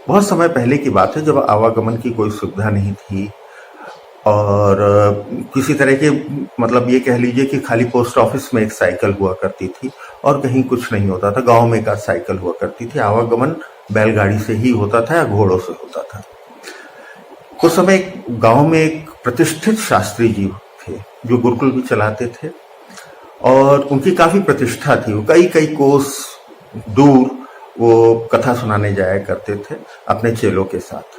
बहुत समय पहले की बात है जब आवागमन की कोई सुविधा नहीं थी और किसी तरह के मतलब ये कह लीजिए कि खाली पोस्ट ऑफिस में एक साइकिल हुआ करती थी और कहीं कुछ नहीं होता था। गांव में एक आध साइकिल हुआ करती थी। आवागमन बैलगाड़ी से ही होता था या घोड़ों से होता था। उस समय गांव में एक प्रतिष्ठित शास्त्री जी थे जो गुरुकुल भी चलाते थे और उनकी काफी प्रतिष्ठा थी। वो कई कई कोस दूर वो कथा सुनाने जाया करते थे अपने चेलों के साथ।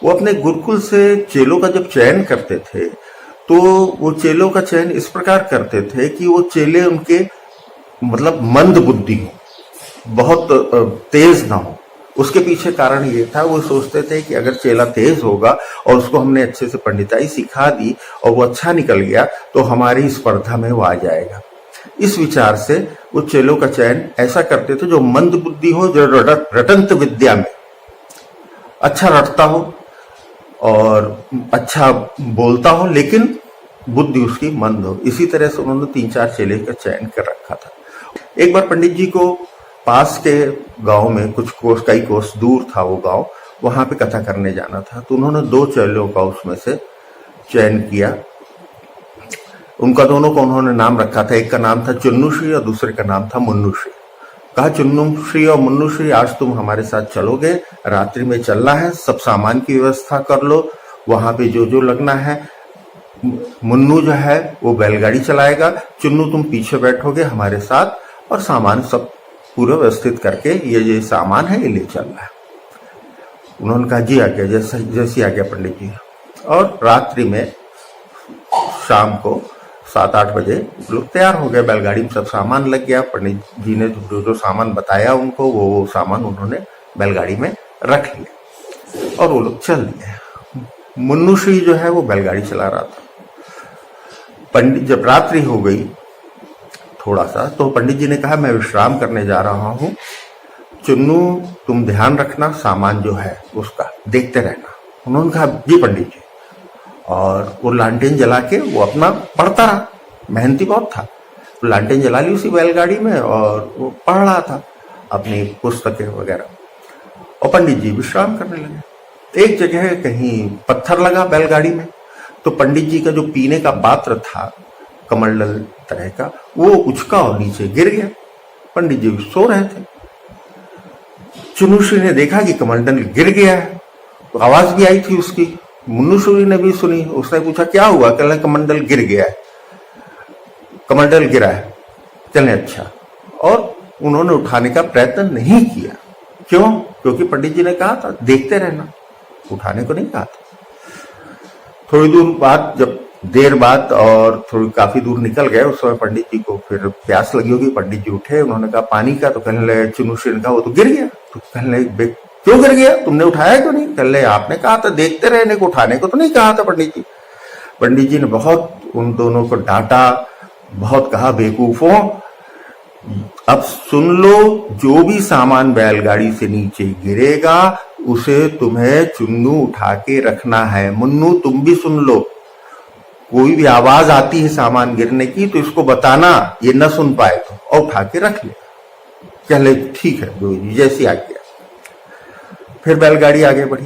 वो अपने गुरुकुल से चेलों का जब चयन करते थे तो वो चेलों का चयन इस प्रकार करते थे कि वो चेले उनके मतलब मंद बुद्धि हो, बहुत तेज ना हो। उसके पीछे कारण ये था, वो सोचते थे कि अगर चेला तेज होगा और उसको हमने अच्छे से पंडिताई सिखा दी और वो अच्छा निकल गया तो हमारी स्पर्धा में वो आ जाएगा। इस विचार से वो चेलों का चयन ऐसा करते थे जो मंद बुद्धि हो, जो रटंत विद्या में अच्छा रटता हो और अच्छा बोलता हो, लेकिन बुद्धि उसकी मंद हो। इसी तरह से उन्होंने 3-4 चेले का चयन कर रखा था। एक बार पंडित जी को पास के गांव में कई कोस दूर था वो गांव, वहां पे कथा करने जाना था। तो उन्होंने 2 चेलों का उसमें से चयन किया। उनका दोनों का उन्होंने नाम रखा था। एक का नाम था चुन्नूश्री और दूसरे का नाम था मुन्नूश्री। कहा, चुन्नूश्री और मुन्नूश्री, आज तुम हमारे साथ चलोगे, रात्रि में चलना है, सब सामान की व्यवस्था कर लो, वहां पे जो जो लगना है। मुन्नू जो है वो बैलगाड़ी चलाएगा, चुन्नू तुम पीछे बैठोगे हमारे साथ और सामान सब पूरा व्यवस्थित करके ये सामान है ये ले चलना है। उन्होंने कहा जी आज्ञा, जैसी आज्ञा पंडित जी। और रात्रि में शाम को 7-8 बजे लोग तैयार हो गए, बैलगाड़ी में सब सामान लग गया। पंडित जी ने जो जो सामान बताया उनको वो सामान उन्होंने बैलगाड़ी में रख लिया और वो लोग चल दिए। मुन्नूश्री जो है वो बैलगाड़ी चला रहा था। पंडित जब रात्रि हो गई थोड़ा सा तो पंडित जी ने कहा, मैं विश्राम करने जा रहा हूँ, चुन्नू तुम ध्यान रखना, सामान जो है उसका देखते रहना। उन्होंने कहा जी पंडित जी। और वो लालटेन जला के वो अपना पढ़ता रहा, मेहनती बहुत था। तो लालटेन जला ली उसी बैलगाड़ी में और वो पढ़ रहा था अपनी पुस्तकें वगैरह। और पंडित जी विश्राम करने लगे। एक जगह कहीं पत्थर लगा बैलगाड़ी में, तो पंडित जी का जो पीने का पात्र था कमंडल तरह का, वो उचका और नीचे गिर गया। पंडित जी सो रहे थे। चुन्नूश्री ने देखा कि कमंडल गिर गया है, तो आवाज भी आई थी उसकी। मुन्नूश्री ने भी सुनी। उसने पूछा क्या हुआ? कहने कमंडल गिर गया है, कमंडल गिरा है। चले अच्छा। और उन्होंने उठाने का प्रयत्न नहीं किया। क्यों? क्योंकि पंडित जी ने कहा था देखते रहना, उठाने को नहीं कहा था। थोड़ी दूर बाद, जब देर बाद और थोड़ी काफी दूर निकल गए, उस समय पंडित जी को फिर प्यास लगी होगी। पंडित जी उठे, उन्होंने कहा पानी का। तो कहने लगे, चुन्नूश्री ने कहा वो तो गिर गया। तो कहने लगे क्यों गिर गया, तुमने उठाया क्यों नहीं? कहने लगे आपने कहा था देखते रहने को, उठाने को तो नहीं कहा था पंडित जी। पंडित जी ने बहुत उन दोनों को डांटा, बहुत कहा बेवकूफों, अब सुन लो, जो भी सामान बैलगाड़ी से नीचे गिरेगा उसे तुम्हें चुन्नू उठा के रखना है। मुन्नू तुम भी सुन लो, कोई भी आवाज आती है सामान गिरने की तो इसको बताना, ये न सुन पाए तो, और उठा के रख ले। कह ले ठीक है गुरु जी, जैसी आज्ञा। फिर बैलगाड़ी आगे बढ़ी।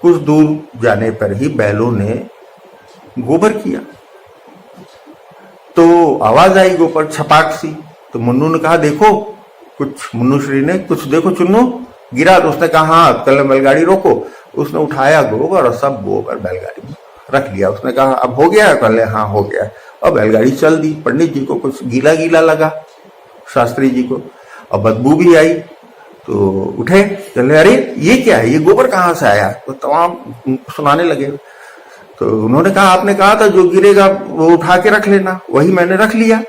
कुछ दूर जाने पर ही बैलों ने गोबर किया, तो आवाज आई गोबर छपाक सी। तो मुन्नू ने कहा देखो कुछ, मुन्नूश्री ने कुछ देखो चुन्नू गिरा। तो उसने कहा हाँ, कल बैलगाड़ी रोको। उसने उठाया गोबर और सब गोबर बैलगाड़ी में रख लिया। उसने कहा अब हो गया? कल हाँ हो गया। और बैलगाड़ी चल दी। पंडित जी को कुछ गीला गीला लगा, शास्त्री जी को, और बदबू भी आई। तो उठे, चले अरे ये क्या है, ये गोबर कहाँ से आया? तो तमाम सुनाने लगे। तो उन्होंने कहा आपने कहा था जो गिरेगा वो उठा के रख लेना, वही मैंने रख लिया।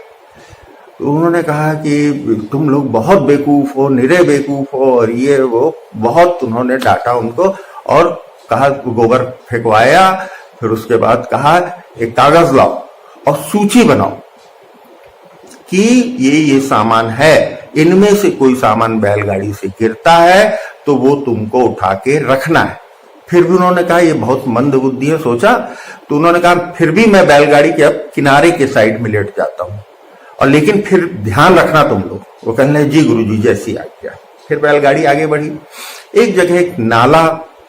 तो उन्होंने कहा कि तुम लोग बहुत बेवकूफ हो, निरे बेवकूफ हो, और ये वो बहुत उन्होंने डांटा उनको और कहा गोबर फेंकवाया। फिर उसके बाद कहा एक कागज लाओ और सूची बनाओ कि ये सामान है, इनमें से कोई सामान बैलगाड़ी से गिरता है तो वो तुमको उठा के रखना है। फिर भी उन्होंने कहा ये बहुत मंद बुद्धि है, सोचा। तो उन्होंने कहा फिर भी मैं बैलगाड़ी के अब किनारे के साइड में लेट जाता हूँ, और लेकिन फिर ध्यान रखना तुम लोग। वो कहने लगे जी गुरु जी, जैसी आज्ञा। फिर बैलगाड़ी आगे बढ़ी। एक जगह एक नाला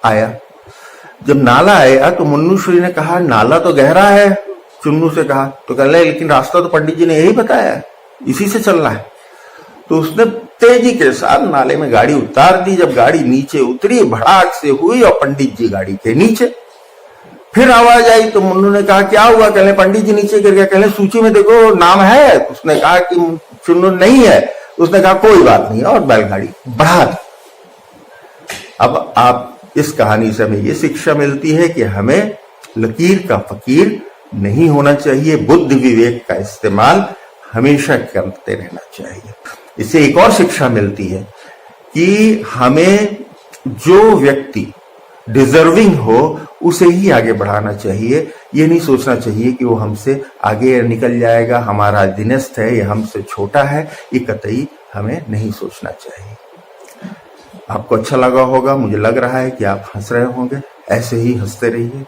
आया। जब नाला आया तो मुन्नूश्री ने कहा नाला तो गहरा है, चुन्नू से कहा। तो कह रहे लेकिन रास्ता तो पंडित जी ने यही बताया है, इसी से चलना है। तो उसने तेजी के साथ नाले में गाड़ी उतार दी। जब गाड़ी नीचे उतरी, भड़ाक से हुई और पंडित जी गाड़ी के नीचे। फिर आवाज आई तो मुन्नू ने कहा क्या हुआ? कहले पंडित जी नीचे गिर गया। कहले सूची में देखो नाम है। उसने कहा कि चुन्नू नहीं है। उसने कहा कोई बात नहीं, और बैलगाड़ी बढ़ा दी। अब आप इस कहानी से हमें ये शिक्षा मिलती है कि हमें लकीर का फकीर नहीं होना चाहिए, बुद्धि विवेक का इस्तेमाल हमेशा करते रहना चाहिए। इससे एक और शिक्षा मिलती है कि हमें जो व्यक्ति डिजर्विंग हो उसे ही आगे बढ़ाना चाहिए। ये नहीं सोचना चाहिए कि वो हमसे आगे निकल जाएगा, हमारा अधीनस्थ है या हमसे छोटा है। ये कतई हमें नहीं सोचना चाहिए। आपको अच्छा लगा होगा, मुझे लग रहा है कि आप हंस रहे होंगे। ऐसे ही हंसते रहिए।